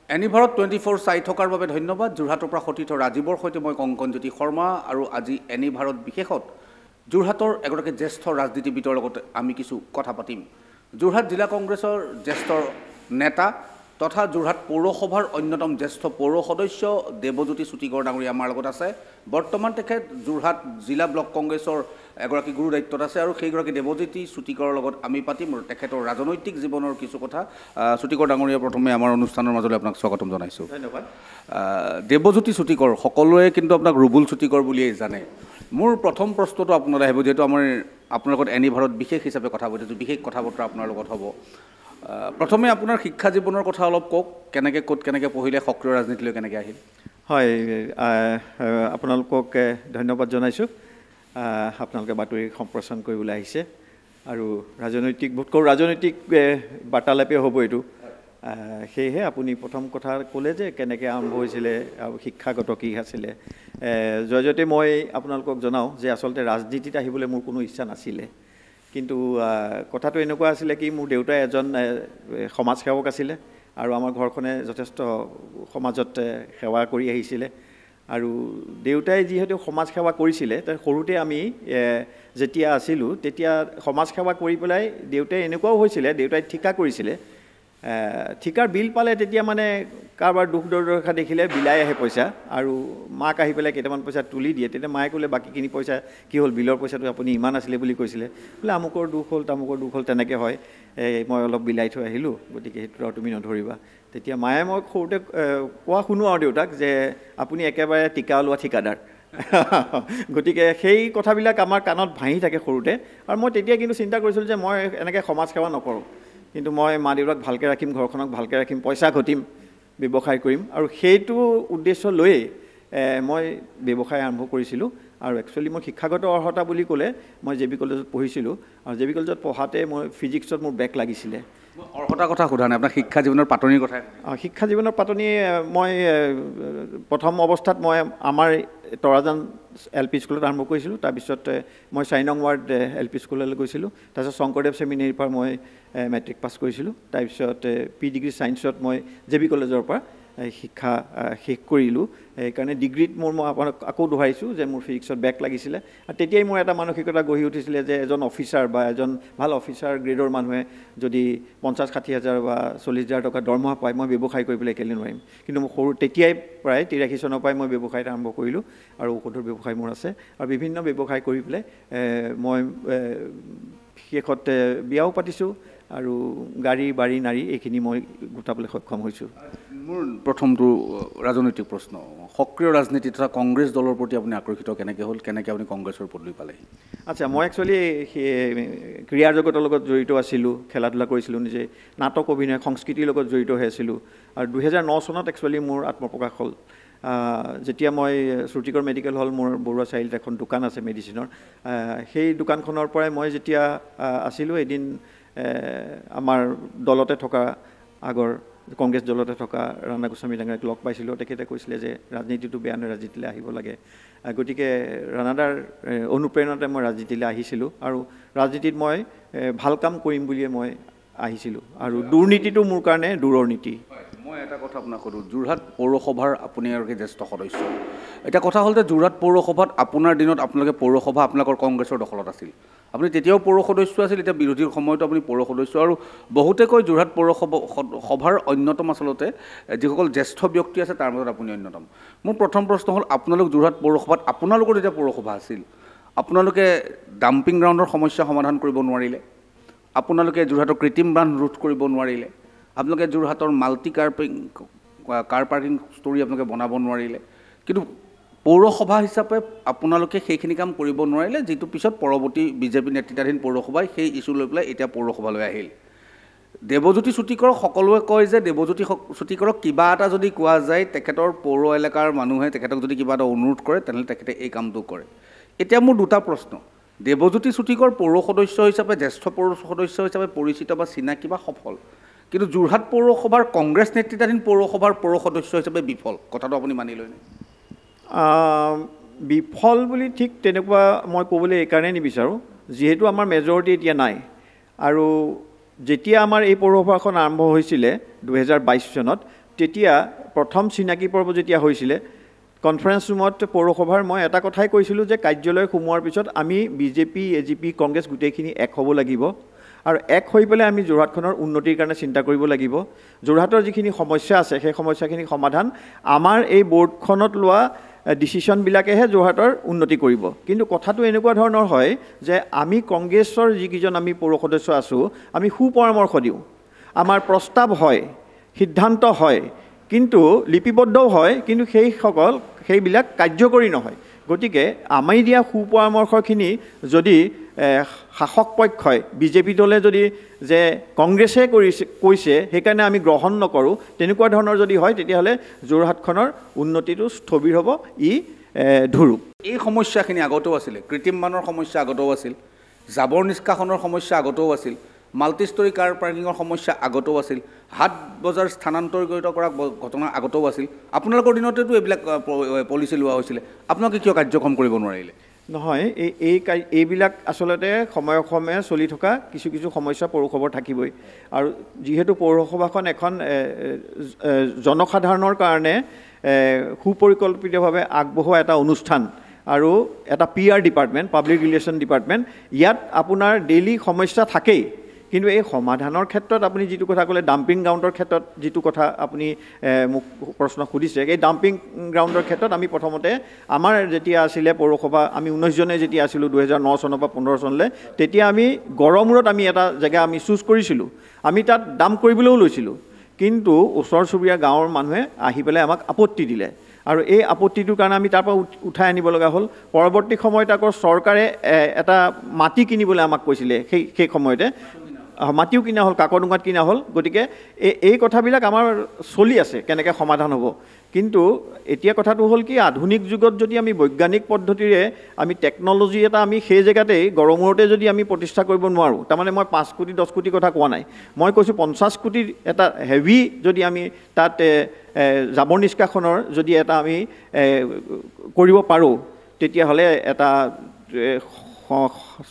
এনিভাৰত 24 চাই থকাৰ বাবে ধন্যবাদ। যোৰহাটৰ পৰা সতীৰ্থ ৰাজীৱৰ সৈতে মই কংকনজ্যোতি শৰ্মা আৰু আজি এনিভাৰত বিশেষত যোৰহাটৰ এগৰাকী জ্যেষ্ঠ ৰাজনীতিবিদৰ লগত আমি কিছু কথা পাতিম। যোৰহাট জিলা কংগ্ৰেছৰ জ্যেষ্ঠ নেতা তথা যোৰহাট পৌৰসভাৰ অন্যতম জ্যেষ্ঠ পৌৰ সদস্য দেৱজ্যোতি চুটিগড় ডাঙৰীয়া আমাৰ লগত আছে। বৰ্তমান তেখেত যোৰহাট জিলা ব্লক কংগ্ৰেছৰ এগৰাকী গুৰু দায়িত্বত আছে আৰু সেইগৰাকী দেৱজ্যোতি চুটিগড়ৰ লগত আমি পাতিম তেখেতৰ ৰাজনৈতিক জীৱনৰ কিছু কথা। চুটিগড় ডাঙৰীয়া, প্ৰথমে আমাৰ অনুষ্ঠানৰ মাজলৈ আপোনাক স্বাগতম জনাইছোঁ। ধন্যবাদ। দেৱজ্যোতি চুটিগড়, সকলোৱে কিন্তু আপোনাক ৰুবুল চুটিগড় বুলিয়েই জানে। মোৰ প্ৰথম প্ৰশ্নটো আপোনালৈ আহিব, যিহেতু আপোনাৰ লগত এনিভাৰত বিশেষ হিচাপে কথা পাতিছোঁ, বিশেষ কথা বতৰা আপোনাৰ লগত হ'ব। প্ৰথমে আপোনাৰ শিক্ষা জীৱনৰ কথা অলপ কওক, কেনেকৈ ক'ত কেনেকৈ পঢ়িলে, সক্ৰিয় ৰাজনীতিলৈ কেনেকৈ আহিল? হয়, আপোনালোকক ধন্যবাদ জনাইছোঁ। আপোনালোকে বাতৰি সম্প্ৰচাৰ কৰিবলৈ আহিছে আৰু ৰাজনৈতিক বাৰ্তালাপে হ'ব এইটো। সেয়েহে আপুনি প্ৰথম কথা ক'লে যে কেনেকৈ আৰম্ভ হৈছিলে আৰু শিক্ষাগত কি আছিলে। জয়তে মই আপোনালোকক জনাওঁ যে আচলতে ৰাজনীতিত আহিবলৈ মোৰ কোনো ইচ্ছা নাছিলে, কিন্তু কথাটো এনেকুৱা আছিলে কি, মোৰ দেউতাই এজন সমাজসেৱক আছিলে আৰু আমাৰ ঘৰখনে যথেষ্ট সমাজত সেৱা কৰি আহিছিলে। আৰু দেউতাই যিহেতু সমাজ সেৱা কৰিছিলে, সৰুতে আমি যেতিয়া আছিলোঁ তেতিয়া সমাজ সেৱা কৰি পেলাই দেউতাই এনেকুৱাও হৈছিলে, দেউতাই ঠিকা কৰিছিলে, ঠিকাৰ বিল পালে তেতিয়া মানে কাৰোবাৰ দুখ দৰ্দশা দেখিলে বিলাই আহে পইচা, আৰু মাক আহি পেলাই কেইটামান পইচা তুলি দিয়ে। তেতিয়া মায়ে ক'লে বাকীখিনি পইচা কি হ'ল, বিলৰ পইচাটো আপুনি ইমান আছিলে বুলি কৈছিলে, বোলে আমুকৰ দুখ হ'ল তামুকৰ দুখ হ'ল, তেনেকৈ হয়, মই অলপ বিলাই থৈ আহিলোঁ, গতিকে সেইটো আৰু তুমি নধৰিবা। তেতিয়া মায়ে মই সৰুতে কোৱা শুনো আৰু দেউতাক যে আপুনি একেবাৰে টিকা লোৱা ঠিকাদাৰ। গতিকে সেই কথাবিলাক আমাৰ কাণত ভাঙি থাকে সৰুতে, আৰু মই তেতিয়া কিন্তু চিন্তা কৰিছিলোঁ যে মই এনেকৈ সমাজ সেৱা নকৰোঁ, কিন্তু মই মা দেউতাক ভালকৈ ৰাখিম, ঘৰখনক ভালকৈ ৰাখিম, পইচা ঘটিম, ব্যৱসায় কৰিম, আৰু সেইটো উদ্দেশ্য লৈয়ে মই ব্যৱসায় আৰম্ভ কৰিছিলোঁ। আৰু একচুৱেলি মই শিক্ষাগত অৰ্হতা বুলি ক'লে মই জে বি কলেজত পঢ়িছিলোঁ, আৰু জে বি কলেজত পঢ়াতে মই ফিজিক্সত মোৰ বেক লাগিছিলে। অৰ্হতাৰ কথা সোধা নাই, আপোনাৰ শিক্ষা জীৱনৰ পাতনিৰ কথা। শিক্ষা জীৱনৰ পাতনি, মই প্ৰথম অৱস্থাত মই আমাৰ তৰাজান LP স্কুলত আৰম্ভ কৰিছিলোঁ। তাৰপিছত মই 4 নং ৱাৰ্ড LP স্কুললৈ গৈছিলোঁ। তাৰপিছত শংকৰদেৱ ছেমিনেৰীৰ পৰা মই মেট্ৰিক পাছ কৰিছিলোঁ। তাৰপিছত পি ডিগ্ৰী ছায়েন্সত মই জে বি কলেজৰ পৰা শিক্ষা শেষ কৰিলোঁ। সেইকাৰণে ডিগ্ৰীত মই আপোনাক আকৌ দোহাৰিছোঁ যে মোৰ ফিজিক্সত বেক লাগিছিলে, আৰু তেতিয়াই মোৰ এটা মানসিকতা গঢ়ি উঠিছিলে যে এজন অফিচাৰ বা এজন ভাল অফিচাৰ গ্ৰেডৰ মানুহে যদি 50-60 হাজাৰ বা 40 হাজাৰ টকা দৰমহা পায়, মই ব্যৱসায় কৰিবলৈ কেলৈ নোৱাৰিম। কিন্তু মই তেতিয়াই প্ৰায় 83 চনৰ পৰাই মই ব্যৱসায়ত আৰম্ভ কৰিলোঁ, আৰু ঔষধৰ ব্যৱসায় মোৰ আছে, আৰু বিভিন্ন ব্যৱসায় কৰি পেলাই মই শেষত বিয়াও পাতিছোঁ, আৰু গাড়ী বাৰী নাৰী এইখিনি মই গোটাবলৈ সক্ষম হৈছোঁ। মোৰ প্ৰথমটো ৰাজনৈতিক প্ৰশ্ন, সক্ৰিয় ৰাজনীতি তথা কংগ্ৰেছ দলৰ প্ৰতি আপুনি আকৰ্ষিত কেনেকৈ হ'ল, কেনেকৈ আপুনি কংগ্ৰেছৰ পদবী পালে? আচ্ছা, মই একচুৱেলি ক্ৰীড়া জগতৰ লগত জড়িত আছিলোঁ, খেলা ধূলা কৰিছিলোঁ, নিজে নাটক অভিনয় সংস্কৃতিৰ লগত জড়িত হৈ আছিলোঁ, আৰু 2009 চনত একচুৱেলি মোৰ আত্মপ্ৰকাশ হ'ল। যেতিয়া মই চুটিগড় মেডিকেল হল, মোৰ বৰুৱা চাৰিআলিত এখন দোকান আছে মেডিচিনৰ, সেই দোকানখনৰ পৰাই মই যেতিয়া আছিলোঁ, এদিন আমাৰ দলতে থকা আগৰ কংগ্ৰেছ দলতে থকা ৰাণা গোস্বামী ডাঙৰীয়াক লগ পাইছিলোঁ। তেখেতে কৈছিলে যে ৰাজনীতিটো বেয়া নহয়, ৰাজনীতিলৈ আহিব লাগে। গতিকে ৰাণাদাৰ অনুপ্ৰেৰণাতে মই ৰাজনীতিলৈ আহিছিলোঁ, আৰু ৰাজনীতিত মই ভাল কাম কৰিম বুলিয়ে মই আহিছিলোঁ, আৰু দুৰ্নীতিটো মোৰ কাৰণে দূৰৰ নীতি। মই এটা কথা আপোনাক সোধোঁ, যোৰহাট পৌৰসভাৰ আপুনি এগৰাকী জ্যেষ্ঠ সদস্য। এতিয়া কথা হ'ল যে যোৰহাট পৌৰসভাত আপোনাৰ দিনত আপোনালোকে পৌৰসভা আপোনালোকৰ কংগ্ৰেছৰ দখলত আছিল, আপুনি তেতিয়াও পৌৰ সদস্য আছিল, এতিয়া বিৰোধীৰ সময়তো আপুনি পৌৰ সদস্য, আৰু বহুতে কয় যোৰহাট পৌৰসভাৰ অন্যতম আচলতে যিসকল জ্যেষ্ঠ ব্যক্তি আছে তাৰ মাজত আপুনি অন্যতম। মোৰ প্ৰথম প্ৰশ্ন হ'ল, আপোনালোক যোৰহাট পৌৰসভাত আপোনালোকৰ যেতিয়া পৌৰসভা আছিল, আপোনালোকে ডাম্পিং গ্ৰাউণ্ডৰ সমস্যা সমাধান কৰিব নোৱাৰিলে, আপোনালোকে যোৰহাটৰ কৃত্ৰিম বান্ধ ৰোধ কৰিব নোৱাৰিলে, আপোনালোকে যোৰহাটৰ মাল্টি কাৰ পাৰ্কিং ষ্টৰী আপোনালোকে বনাব নোৱাৰিলে, কিন্তু পৌৰসভা হিচাপে আপোনালোকে সেইখিনি কাম কৰিব নোৱাৰিলে, যিটো পিছত পৰৱৰ্তী বিজেপি নেতৃত্বাধীন পৌৰসভাই সেই ইছ্যু লৈ পেলাই এতিয়া পৌৰসভালৈ আহিল। দেৱজ্যোতি চুটিগড়ক সকলোৱে কয় যে দেৱজ্যোতি চুটিগড়ক কিবা এটা যদি কোৱা যায়, তেখেতৰ পৌৰ এলেকাৰ মানুহে তেখেতক যদি কিবা এটা অনুৰোধ কৰে, তেনেহ'লে তেখেতে এই কামটো কৰে। এতিয়া মোৰ দুটা প্ৰশ্ন, দেৱজ্যোতি চুটিগড় পৌৰ সদস্য হিচাপে, জ্যেষ্ঠ পৌৰ সদস্য হিচাপে পৰিচিত বা চিনাকি বা সফল, কিন্তু যোৰহাট পৌৰসভাৰ কংগ্ৰেছ নেতৃত্বাধীন পৌৰসভাৰ পৌৰ সদস্য হিচাপে বিফল, কথাটো আপুনি মানি লয়নে? বিফল বুলি ঠিক তেনেকুৱা মই ক'বলৈ এইকাৰণে নিবিচাৰোঁ, যিহেতু আমাৰ মেজৰিটি এতিয়া নাই, আৰু যেতিয়া আমাৰ এই পৌৰসভাখন আৰম্ভ হৈছিলে 2022 চনত, তেতিয়া প্ৰথম চিনাকি পৰ্ব যেতিয়া হৈছিলে কনফাৰেন্স ৰুমত পৌৰসভাৰ মই এটা কথাই কৈছিলোঁ যে কাৰ্যালয় সোমোৱাৰ পিছত আমি বিজেপি এজিপি কংগ্ৰেছ গোটেইখিনি এক হ'ব লাগিব আৰু এক হৈ পেলাই আমি যোৰহাটখনৰ উন্নতিৰ কাৰণে চিন্তা কৰিব লাগিব যোৰহাটৰ যিখিনি সমস্যা আছে সেই সমস্যাখিনি সমাধান আমাৰ এই বৰ্ডখনত লোৱা ডিচিশ্যনবিলাকেহে যোৰহাটৰ উন্নতি কৰিব কিন্তু কথাটো এনেকুৱা ধৰণৰ হয় যে আমি কংগ্ৰেছৰ যিকেইজন আমি পৌৰ সদস্য আছোঁ আমি সুপৰামৰ্শ দিওঁ আমাৰ প্ৰস্তাৱ হয় সিদ্ধান্ত হয় কিন্তু লিপিবদ্ধও হয় কিন্তু সেইবিলাক কাৰ্যকৰী নহয় গতিকে আমি দিয়া সুপৰামৰ্শখিনি যদি শাসক পক্ষই বিজেপি দলে যদি যে কংগ্ৰেছে কৈছে সেইকাৰণে আমি গ্ৰহণ নকৰোঁ তেনেকুৱা ধৰণৰ যদি হয় তেতিয়াহ'লে যোৰহাটখনৰ উন্নতিটো স্থবিৰ হ'ব ধুৰুপ এই সমস্যাখিনি আগতেও আছিলে কৃত্ৰিম বানৰ সমস্যা আগতেও আছিল জাবৰ নিষ্কাশনৰ সমস্যা আগতেও আছিল মাল্টিষ্টৰী কাৰ পাৰ্কিঙৰ সমস্যা আগতেও আছিল হাট বজাৰ স্থানান্তৰিত কৰা ঘটনা আগতেও আছিল আপোনালোকৰ দিনতেতো এইবিলাক পলিচি লোৱা হৈছিলে আপোনালোকে কিয় কাৰ্যক্ষম কৰিব নোৱাৰিলে নহয় এইবিলাক আচলতে সময়ে সময়ে চলি থকা কিছু সমস্যা পৌৰসভাৰ থাকিবই আৰু যিহেতু পৌৰসভাখন এখন জনসাধাৰণৰ কাৰণে সুপৰিকল্পিতভাৱে আগবঢ়োৱা এটা অনুষ্ঠান আৰু এটা PR department public relation department ইয়াত আপোনাৰ ডেইলি সমস্যা থাকেই কিন্তু এই সমাধানৰ ক্ষেত্ৰত আপুনি যিটো কথা ক'লে ডাম্পিং গ্ৰাউণ্ডৰ ক্ষেত্ৰত যিটো কথা আপুনি মোক প্ৰশ্ন সুধিছে এই ডাম্পিং গ্ৰাউণ্ডৰ ক্ষেত্ৰত আমি প্ৰথমতে আমাৰ যেতিয়া আছিলে পৌৰসভা আমি 19 জনে যেতিয়া আছিলোঁ 2009 চনৰ পৰা 15 চনলৈ তেতিয়া আমি গড়মূৰত আমি এটা জেগা আমি চুজ কৰিছিলোঁ আমি তাত ডাম্প কৰিবলৈও লৈছিলোঁ কিন্তু ওচৰ চুবুৰীয়া গাঁৱৰ মানুহে আহি পেলাই আমাক আপত্তি দিলে আৰু এই আপত্তিটোৰ কাৰণে আমি তাৰ পৰা উঠাই আনিব লগা হ'ল পৰৱৰ্তী সময়ত আকৌ চৰকাৰে এটা মাটি কিনিবলৈ আমাক কৈছিলে সেই সময়তে মাটিও কিনা হ'ল কাকডোঙাত কিনা হ'ল গতিকে এই কথাবিলাক আমাৰ চলি আছে কেনেকৈ সমাধান হ'ব কিন্তু এতিয়া কথাটো হ'ল কি আধুনিক যুগত যদি আমি বৈজ্ঞানিক পদ্ধতিৰে আমি টেকন'লজি এটা আমি সেই জেগাতেই গড়মূৰতে যদি আমি প্ৰতিষ্ঠা কৰিব নোৱাৰোঁ তাৰমানে মই 5 কোটি 10 কোটি কথা কোৱা নাই মই কৈছোঁ 50 কোটিৰ এটা হেভি যদি আমি তাত জাবৰ নিষ্কাশনৰ যদি এটা আমি কৰিব পাৰোঁ তেতিয়াহ'লে এটা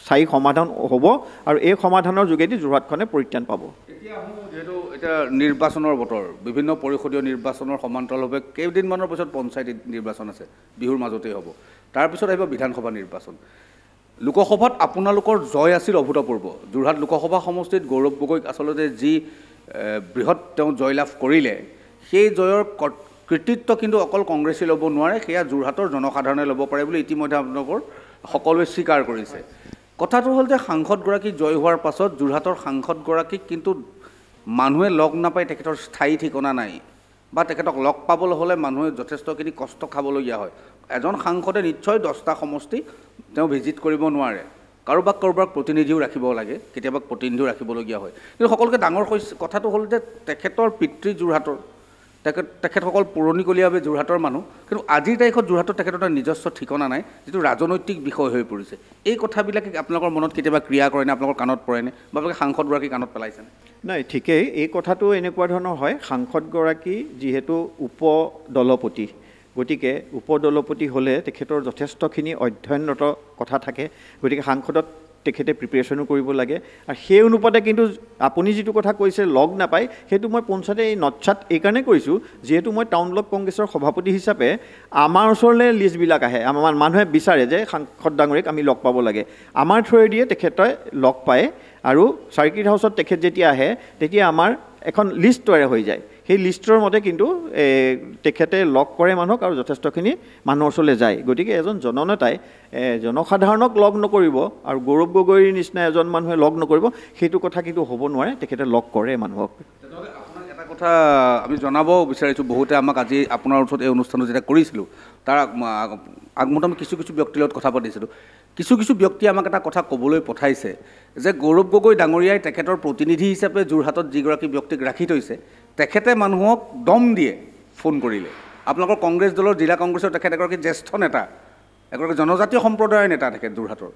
স্থায়ী সমাধান হ'ব আৰু এই সমাধানৰ যোগেদি যোৰহাটখনে পৰিত্ৰাণ পাব যিহেতু এতিয়া নিৰ্বাচনৰ বতৰ বিভিন্ন পৰিষদীয় নিৰ্বাচনৰ সমান্তৰালভাৱে কেইদিনমানৰ পিছত পঞ্চায়ত নিৰ্বাচন আছে বিহুৰ মাজতেই হ'ব তাৰপিছত আহিব বিধানসভা নিৰ্বাচন লোকসভাত আপোনালোকৰ জয় আছিল অভূতপূৰ্ব যোৰহাট লোকসভা সমষ্টিত গৌৰৱ গগৈক আচলতে যি বৃহৎ তেওঁ জয়লাভ কৰিলে সেই জয়ৰ কৃতিত্ব কিন্তু অকল কংগ্ৰেছে ল'ব নোৱাৰে সেয়া যোৰহাটৰ জনসাধাৰণে ল'ব পাৰে বুলি ইতিমধ্যে আপোনালোকৰ সকলোৱে স্বীকাৰ কৰিছে কথাটো হ'ল যে সাংসদগৰাকী জয় হোৱাৰ পাছত যোৰহাটৰ সাংসদগৰাকীক কিন্তু মানুহে লগ নাপায় তেখেতৰ স্থায়ী ঠিকনা নাই বা তেখেতক লগ পাবলৈ হ'লে মানুহে যথেষ্টখিনি কষ্ট খাবলগীয়া হয় এজন সাংসদে নিশ্চয় 10টা সমষ্টি তেওঁ ভিজিট কৰিব নোৱাৰে কাৰোবাক প্ৰতিনিধিও ৰাখিব লাগে কেতিয়াবা প্ৰতিনিধিও ৰাখিবলগীয়া হয় কিন্তু সকলোকে ডাঙৰ কথাটো হ'ল যে তেখেতৰ পিতৃ যোৰহাটৰ তেখেতসকল পুৰণিকলীয়াভাৱে যোৰহাটৰ মানুহ কিন্তু আজিৰ তাৰিখত যোৰহাটত তেখেতৰ এটা নিজস্ব ঠিকনা নাই যিটো ৰাজনৈতিক বিষয় হৈ পৰিছে এই কথাবিলাকে আপোনালোকৰ মনত কেতিয়াবা ক্ৰিয়া কৰেনে আপোনালোকৰ কাণত পৰেনে বা আপোনালোকে সাংসদগৰাকী কাণত পেলাইছেনে নাই ঠিকেই এই কথাটো এনেকুৱা ধৰণৰ হয় সাংসদগৰাকী যিহেতু উপদলপতি গতিকে উপদলপতি হ'লে তেখেতৰ যথেষ্টখিনি অধ্যয়নৰত কথা থাকে গতিকে সাংসদত তেখেতে প্ৰিপেৰেশ্যনো কৰিব লাগে আৰু সেই অনুপাতে কিন্তু আপুনি যিটো কথা কৈছে লগ নাপায় সেইটো মই পঞ্চায়তে এই নটছাত এইকাৰণে কৈছোঁ যিহেতু মই টাউন ব্লক কংগ্ৰেছৰ সভাপতি হিচাপে আমাৰ ওচৰলৈ লিষ্টবিলাক আহে আমাৰ মানুহে বিচাৰে যে সাংসদ ডাঙৰীক আমি লগ পাব লাগে আমাৰ থ্ৰুৱেদিয়ে তেখেতে লগ পায় আৰু চাৰ্কিট হাউচত তেখেত যেতিয়া আহে তেতিয়া আমাৰ এখন লিষ্ট তৈয়াৰ হৈ যায় সেই লিষ্টৰ মতে কিন্তু তেখেতে লগ কৰে মানুহক আৰু যথেষ্টখিনি মানুহৰ ওচৰলৈ যায় গতিকে এজন জননেতাই জনসাধাৰণক লগ নকৰিব আৰু গৌৰৱ গগৈৰ নিচিনা এজন মানুহে লগ নকৰিব সেইটো কথা কিন্তু হ'ব নোৱাৰে তেখেতে লগ কৰে মানুহক এটা কথা আমি জনাব বিচাৰিছোঁ বহুতে আমাক আজি আপোনাৰ ওচৰত এই অনুষ্ঠানটো যেতিয়া কৰিছিলোঁ তাৰ আগমুহূৰ্তত আমি কিছু ব্যক্তিৰ লগত কথা পাতিছিলোঁ কিছু ব্যক্তিয়ে আমাক এটা কথা ক'বলৈ পঠাইছে যে গৌৰৱ গগৈ ডাঙৰীয়াই তেখেতৰ প্ৰতিনিধি হিচাপে যোৰহাটত যিগৰাকী ব্যক্তিক ৰাখি থৈছে তেখেতে মানুহক দম দিয়ে ফোন কৰিলে আপোনালোকৰ কংগ্ৰেছ দলৰ জিলা কংগ্ৰেছৰ তেখেত এগৰাকী জ্যেষ্ঠ নেতা এগৰাকী জনজাতীয় সম্প্ৰদায়ৰ নেতা তেখেত যোৰহাটৰ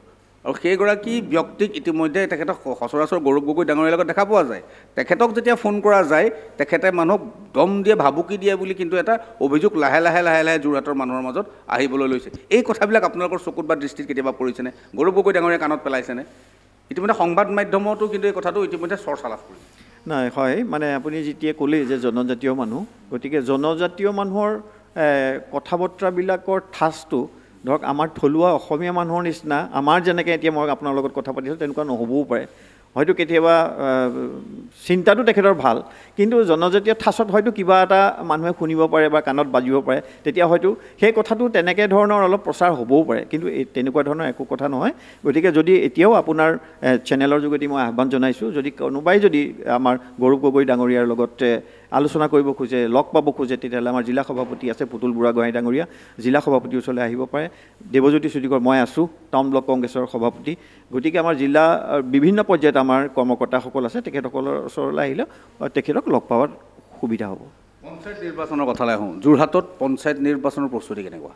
আৰু সেইগৰাকী ব্যক্তিক ইতিমধ্যে তেখেতক সচৰাচৰ গৌৰৱ গগৈ ডাঙৰীয়াৰ লগত দেখা পোৱা যায় তেখেতক যেতিয়া ফোন কৰা যায় তেখেতে মানুহক দম দিয়ে ভাবুকি দিয়ে বুলি কিন্তু এটা অভিযোগ লাহে লাহে যোৰহাটৰ মানুহৰ মাজত আহিবলৈ লৈছে এই কথাবিলাক আপোনালোকৰ চকুত বা দৃষ্টিত কেতিয়াবা পৰিছেনে গৌৰৱ গগৈ ডাঙৰীয়াই কাণত পেলাইছেনে ইতিমধ্যে সংবাদ মাধ্যমতো কিন্তু এই কথাটো ইতিমধ্যে চৰ্চা লাভ কৰিছে নাই হয় মানে আপুনি যেতিয়া ক'লে যে জনজাতীয় মানুহ গতিকে জনজাতীয় মানুহৰ কথা বতৰাবিলাকৰ ঠাচটো ধৰক আমাৰ থলুৱা অসমীয়া মানুহৰ নিচিনা আমাৰ যেনেকৈ এতিয়া মই আপোনাৰ লগত কথা পাতিছোঁ তেনেকুৱা নহ'বও পাৰে হয়তো কেতিয়াবা চিন্তাটো তেখেতৰ ভাল কিন্তু জনজাতীয় ঠাচত হয়তো কিবা এটা মানুহে শুনিব পাৰে বা কাণত বাজিব পাৰে তেতিয়া হয়তো সেই কথাটো তেনেকৈ ধৰণৰ অলপ প্ৰচাৰ হ'বও পাৰে কিন্তু তেনেকুৱা ধৰণৰ একো কথা নহয় গতিকে যদি এতিয়াও আপোনাৰ চেনেলৰ যোগেদি মই আহ্বান জনাইছোঁ যদি কোনোবাই যদি আমাৰ গৌৰৱ গগৈ ডাঙৰীয়াৰ লগত আলোচনা কৰিব খোজে লগ পাব খোজে তেতিয়াহ'লে আমাৰ জিলা সভাপতি আছে পুতুল বুঢ়াগোহাঁই ডাঙৰীয়া জিলা সভাপতিৰ ওচৰলৈ আহিব পাৰে দেৱজ্যোতি চুটিকৰ মই আছোঁ টাউন ব্লক কংগ্ৰেছৰ সভাপতি গতিকে আমাৰ জিলা বিভিন্ন পৰ্যায়ত আমাৰ কৰ্মকৰ্তাসকল আছে তেখেতসকলৰ ওচৰলৈ আহিলে তেখেতক লগ পোৱাৰ সুবিধা হ'ব পঞ্চায়ত নিৰ্বাচনৰ কথালৈ আহোঁ যোৰহাটত পঞ্চায়ত নিৰ্বাচনৰ প্ৰস্তুতি কেনেকুৱা